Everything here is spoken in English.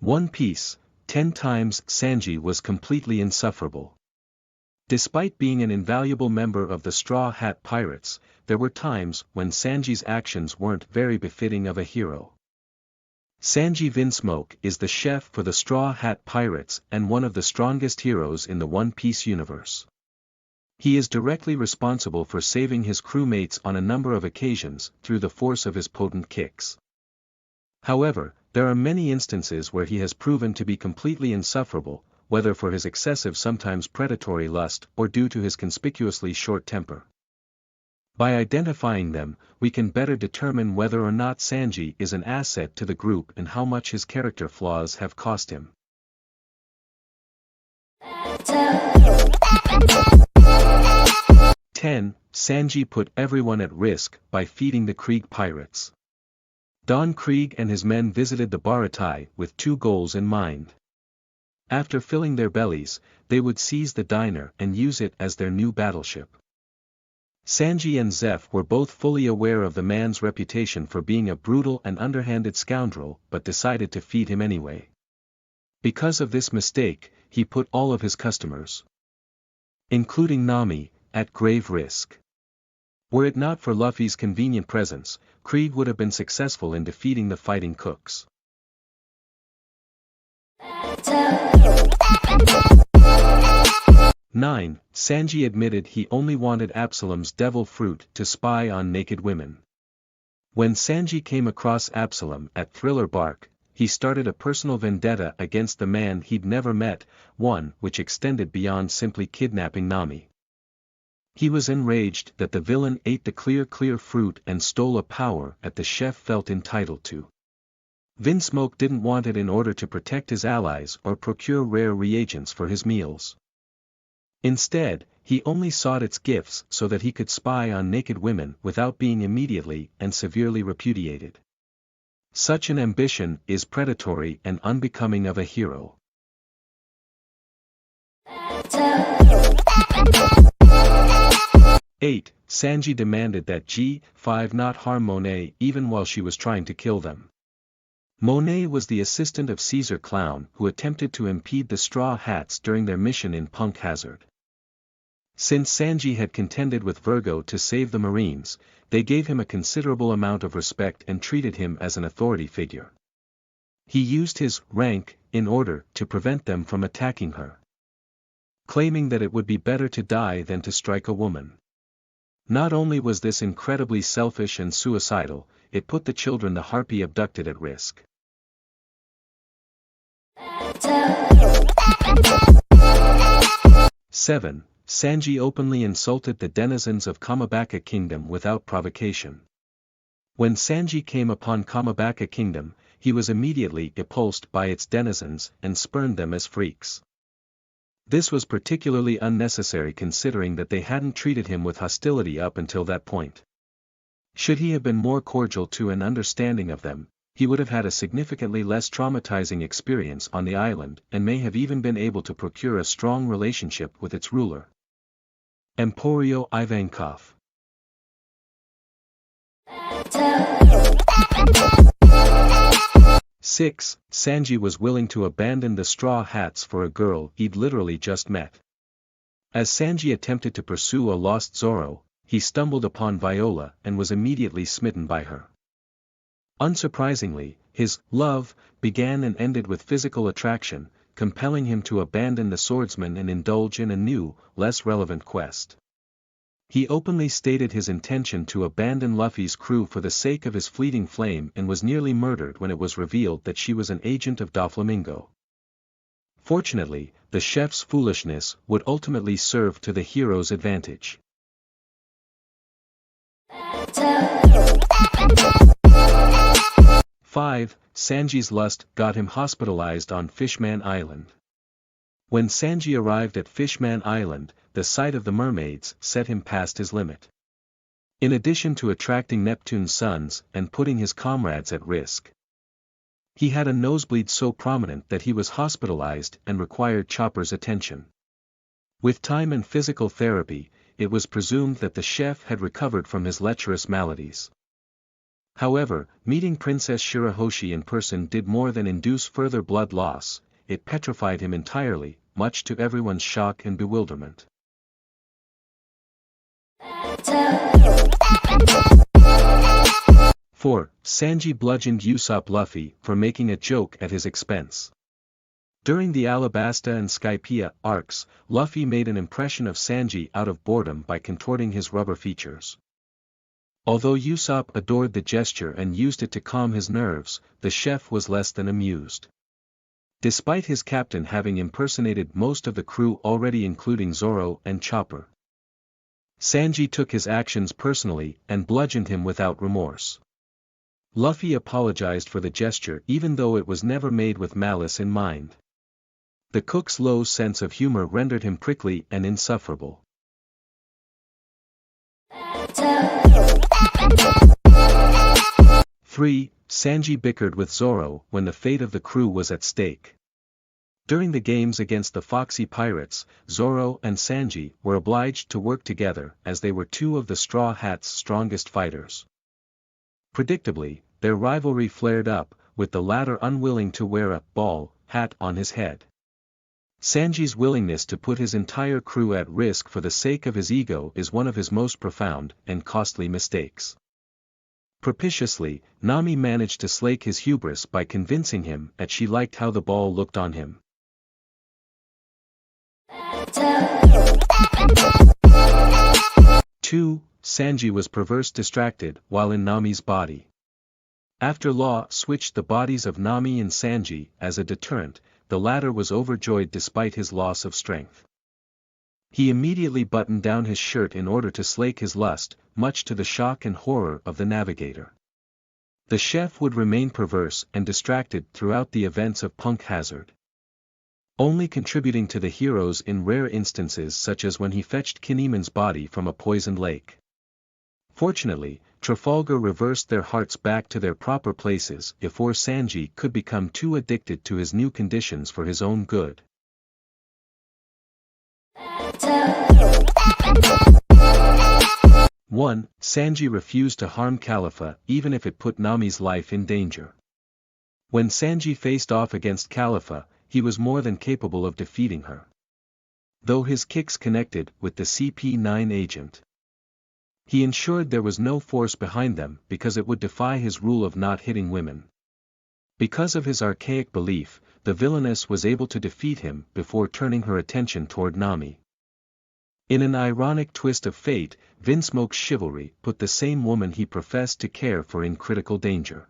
One Piece, 10 times Sanji was completely insufferable. Despite being an invaluable member of the Straw Hat Pirates, there were times when Sanji's actions weren't very befitting of a hero. Sanji Vinsmoke is the chef for the Straw Hat Pirates and one of the strongest heroes in the One Piece universe. He is directly responsible for saving his crewmates on a number of occasions through the force of his potent kicks. However, there are many instances where he has proven to be completely insufferable, whether for his excessive sometimes predatory lust or due to his conspicuously short temper. By identifying them, we can better determine whether or not Sanji is an asset to the group and how much his character flaws have cost him. 10. Sanji put everyone at risk by feeding the Krieg pirates. Don Krieg and his men visited the Baratai with two goals in mind. After filling their bellies, they would seize the diner and use it as their new battleship. Sanji and Zeph were both fully aware of the man's reputation for being a brutal and underhanded scoundrel but decided to feed him anyway. Because of this mistake, he put all of his customers, including Nami, at grave risk. Were it not for Luffy's convenient presence, Krieg would have been successful in defeating the fighting cooks. 9. Sanji admitted he only wanted Absalom's devil fruit to spy on naked women. When Sanji came across Absalom at Thriller Bark, he started a personal vendetta against the man he'd never met, one which extended beyond simply kidnapping Nami. He was enraged that the villain ate the clear fruit and stole a power that the chef felt entitled to. Vinsmoke didn't want it in order to protect his allies or procure rare reagents for his meals. Instead, he only sought its gifts so that he could spy on naked women without being immediately and severely repudiated. Such an ambition is predatory and unbecoming of a hero. 8. Sanji demanded that G5 not harm Monet even while she was trying to kill them. Monet was the assistant of Caesar Clown who attempted to impede the Straw Hats during their mission in Punk Hazard. Since Sanji had contended with Virgo to save the Marines, they gave him a considerable amount of respect and treated him as an authority figure. He used his rank in order to prevent them from attacking her, claiming that it would be better to die than to strike a woman. Not only was this incredibly selfish and suicidal, it put the children the Harpy abducted at risk. 7. Sanji openly insulted the denizens of Kamabaka Kingdom without provocation. When Sanji came upon Kamabaka Kingdom, he was immediately repulsed by its denizens and spurned them as freaks. This was particularly unnecessary considering that they hadn't treated him with hostility up until that point. Should he have been more cordial to and understanding of them, he would have had a significantly less traumatizing experience on the island and may have even been able to procure a strong relationship with its ruler, Emporio Ivankov. 6. Sanji was willing to abandon the Straw Hats for a girl he'd literally just met. As Sanji attempted to pursue a lost Zoro, he stumbled upon Viola and was immediately smitten by her. Unsurprisingly, his love began and ended with physical attraction, compelling him to abandon the swordsman and indulge in a new, less relevant quest. He openly stated his intention to abandon Luffy's crew for the sake of his fleeting flame and was nearly murdered when it was revealed that she was an agent of Doflamingo. Fortunately, the chef's foolishness would ultimately serve to the hero's advantage. 5. Sanji's lust got him hospitalized on Fishman Island. When Sanji arrived at Fishman Island, the sight of the mermaids set him past his limit. In addition to attracting Neptune's sons and putting his comrades at risk, he had a nosebleed so prominent that he was hospitalized and required Chopper's attention. With time and physical therapy, it was presumed that the chef had recovered from his lecherous maladies. However, meeting Princess Shirahoshi in person did more than induce further blood loss, it petrified him entirely, much to everyone's shock and bewilderment. 4. Sanji bludgeoned Usopp Luffy for making a joke at his expense. During the Alabasta and Skypiea arcs, Luffy made an impression of Sanji out of boredom by contorting his rubber features. Although Usopp adored the gesture and used it to calm his nerves, the chef was less than amused. Despite his captain having impersonated most of the crew already, including Zoro and Chopper, Sanji took his actions personally and bludgeoned him without remorse. Luffy apologized for the gesture even though it was never made with malice in mind. The cook's low sense of humor rendered him prickly and insufferable. 3. Sanji bickered with Zoro when the fate of the crew was at stake. During the games against the Foxy Pirates, Zoro and Sanji were obliged to work together as they were two of the Straw Hat's strongest fighters. Predictably, their rivalry flared up, with the latter unwilling to wear a ball hat on his head. Sanji's willingness to put his entire crew at risk for the sake of his ego is one of his most profound and costly mistakes. Propitiously, Nami managed to slake his hubris by convincing him that she liked how the ball looked on him. 2. Sanji was perverse distracted while in Nami's body. After Law switched the bodies of Nami and Sanji as a deterrent, the latter was overjoyed despite his loss of strength. He immediately buttoned down his shirt in order to slake his lust, much to the shock and horror of the navigator. The chef would remain perverse and distracted throughout the events of Punk Hazard, only contributing to the heroes in rare instances such as when he fetched Kinemon's body from a poisoned lake. Fortunately, Trafalgar reversed their hearts back to their proper places before Sanji could become too addicted to his new conditions for his own good. 1. Sanji refused to harm Khalifa even if it put Nami's life in danger. When Sanji faced off against Khalifa, he was more than capable of defeating her. Though his kicks connected with the CP9 agent, he ensured there was no force behind them because it would defy his rule of not hitting women. Because of his archaic belief, the villainess was able to defeat him before turning her attention toward Nami. In an ironic twist of fate, Vinsmoke's chivalry put the same woman he professed to care for in critical danger.